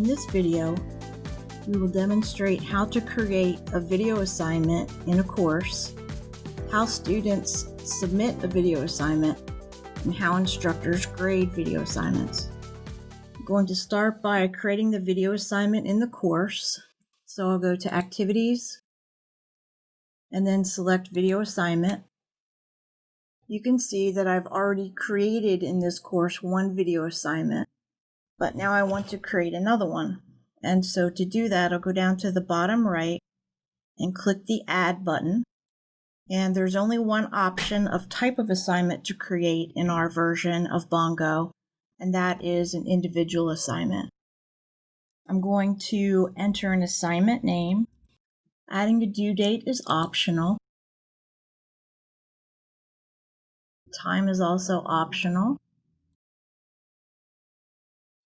In this video, we will demonstrate how to create a video assignment in a course, how students submit a video assignment, and how instructors grade video assignments. I'm going to start by creating the video assignment in the course. So I'll go to Activities, and then select Video Assignment. You can see that I've already created in this course one video assignment, but now I want to create another one. And so to do that, I'll go down to the bottom right and click the Add button. And there's only one option of type of assignment to create in our version of Bongo, and that is an individual assignment. I'm going to enter an assignment name. Adding a due date is optional. Time is also optional.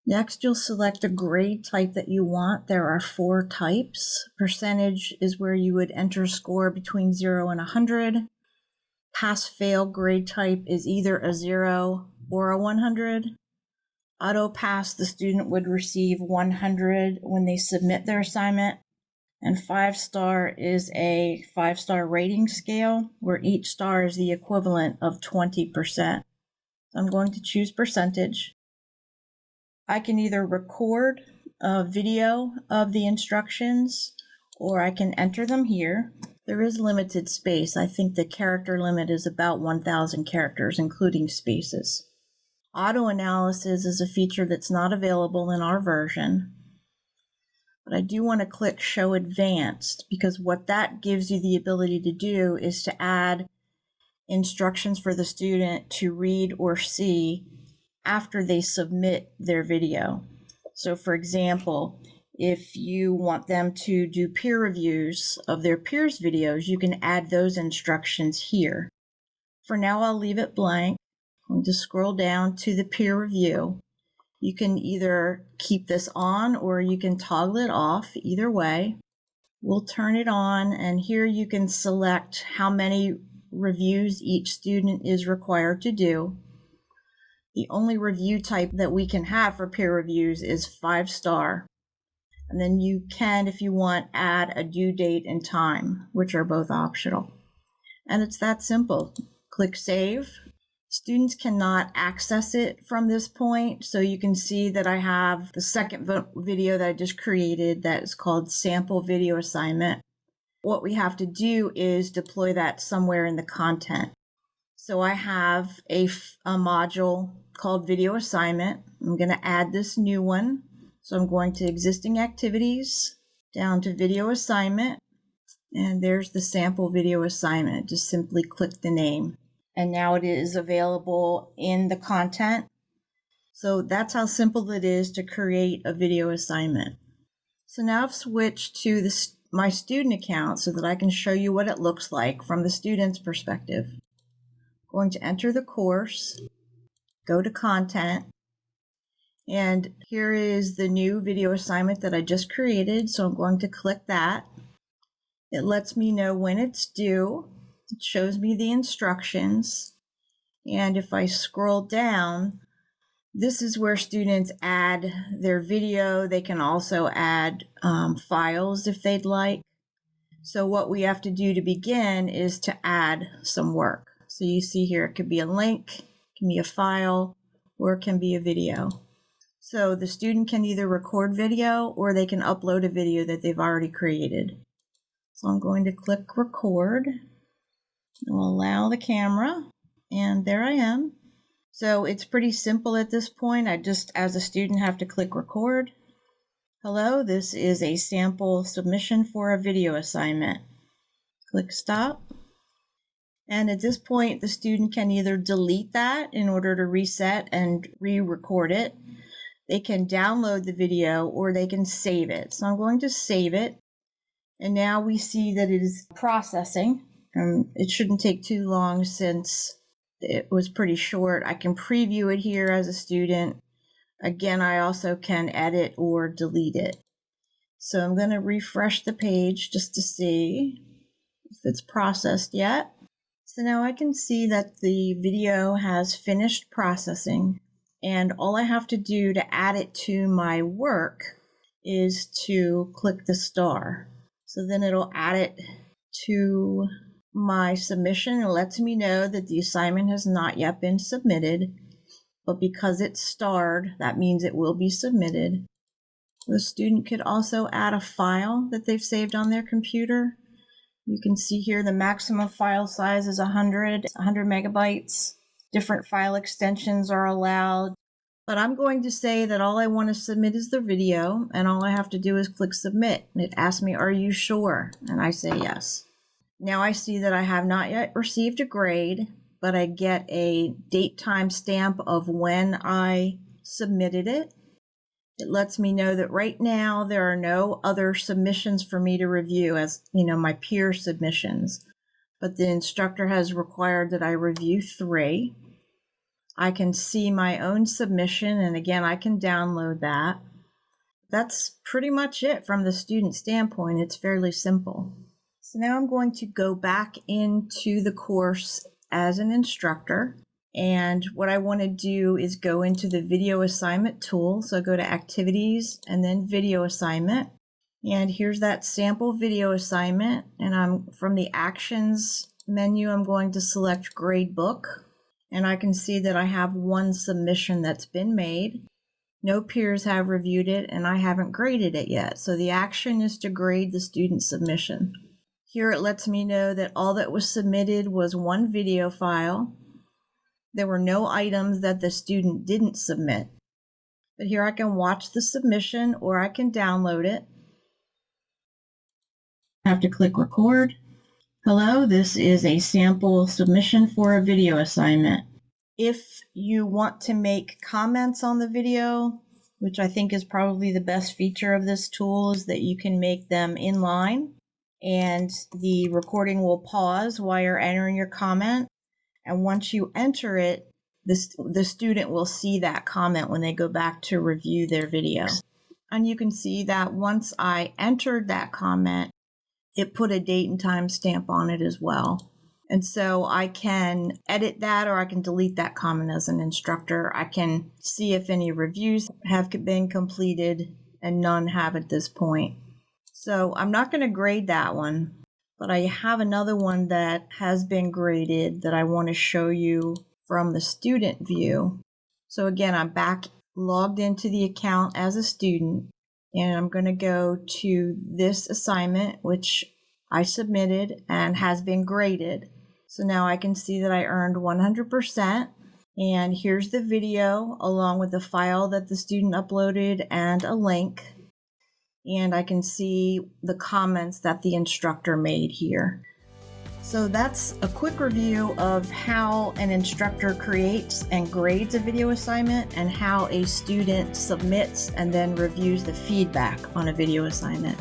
Next, you'll select a grade type that you want. There are 4 types. Percentage is where you would enter a score between 0 and 100. Pass-fail grade type is either a 0 or a 100. Auto-pass, the student would receive 100 when they submit their assignment. And 5-star is a 5-star rating scale where each star is the equivalent of 20%. So I'm going to choose percentage. I can either record a video of the instructions or I can enter them here. There is limited space. I think the character limit is about 1,000 characters, including spaces. Auto analysis is a feature that's not available in our version. But I do want to click Show Advanced because what that gives you the ability to do is to add instructions for the student to read or see after they submit their video. So for example, if you want them to do peer reviews of their peers' videos, you can add those instructions here. For now, I'll leave it blank. I'm going to scroll down to the peer review. You can either keep this on or you can toggle it off. Either way, we'll turn it on, and here you can select how many reviews each student is required to do. The only review type that we can have for peer reviews is 5-star. And then you can, if you want, add a due date and time, which are both optional. And it's that simple. Click Save. Students cannot access it from this point, so you can see that I have the second video that I just created that is called Sample Video Assignment. What we have to do is deploy that somewhere in the content. So I have a module called Video Assignment. I'm going to add this new one. So I'm going to Existing Activities, down to Video Assignment, and there's the Sample Video Assignment. Just simply click the name. And now it is available in the content. So that's how simple it is to create a video assignment. So now I've switched to my student account so that I can show you what it looks like from the student's perspective. I'm going to enter the course, go to Content, and here is the new video assignment that I just created. So I'm going to click that. It lets me know when it's due. It shows me the instructions, and if I scroll down, this is where students add their video. They can also add files if they'd like. So what we have to do to begin is to add some work. So you see here, it could be a link, it can be a file, or it can be a video. So the student can either record video or they can upload a video that they've already created. So I'm going to click Record. We'll allow the camera, and there I am. So it's pretty simple at this point. I just, as a student, have to click Record. Hello, this is a sample submission for a video assignment. Click Stop. And at this point, the student can either delete that in order to reset and re-record it. They can download the video or they can save it. So I'm going to save it. And now we see that it is processing. It shouldn't take too long since it was pretty short. I can preview it here as a student. Again, I also can edit or delete it. So I'm going to refresh the page just to see if it's processed yet. So now I can see that the video has finished processing, and all I have to do to add it to my work is to click the star. So then it'll add it to my submission. It lets me know that the assignment has not yet been submitted, but because it's starred, that means it will be submitted. The student could also add a file that they've saved on their computer. You can see here the maximum file size is 100 megabytes. Different file extensions are allowed. But I'm going to say that all I want to submit is the video, and all I have to do is click submit. And it asks me, are you sure? And I say yes. Now I see that I have not yet received a grade, but I get a date time stamp of when I submitted it. It lets me know that right now there are no other submissions for me to review, as my peer submissions. But the instructor has required that I review 3. I can see my own submission, and again, I can download that. That's pretty much it from the student standpoint. It's fairly simple. So now I'm going to go back into the course as an instructor. And what I want to do is go into the video assignment tool. So go to activities and then video assignment. And here's that sample video assignment. And from the actions menu, I'm going to select grade book. And I can see that I have 1 submission that's been made. No peers have reviewed it, and I haven't graded it yet. So the action is to grade the student submission. Here it lets me know that all that was submitted was 1 video file. There were no items that the student didn't submit. But here I can watch the submission or I can download it. I have to click record. Hello, this is a sample submission for a video assignment. If you want to make comments on the video, which I think is probably the best feature of this tool, is that you can make them inline and the recording will pause while you're entering your comment. And once you enter it, the student will see that comment when they go back to review their video. And you can see that once I entered that comment, it put a date and time stamp on it as well. And so I can edit that or I can delete that comment as an instructor. I can see if any reviews have been completed, and none have at this point. So I'm not going to grade that one. But I have another one that has been graded that I want to show you from the student view. So again, I'm back logged into the account as a student, and I'm going to go to this assignment, which I submitted and has been graded. So now I can see that I earned 100%. And here's the video along with the file that the student uploaded and a link. And I can see the comments that the instructor made here. So that's a quick review of how an instructor creates and grades a video assignment and how a student submits and then reviews the feedback on a video assignment.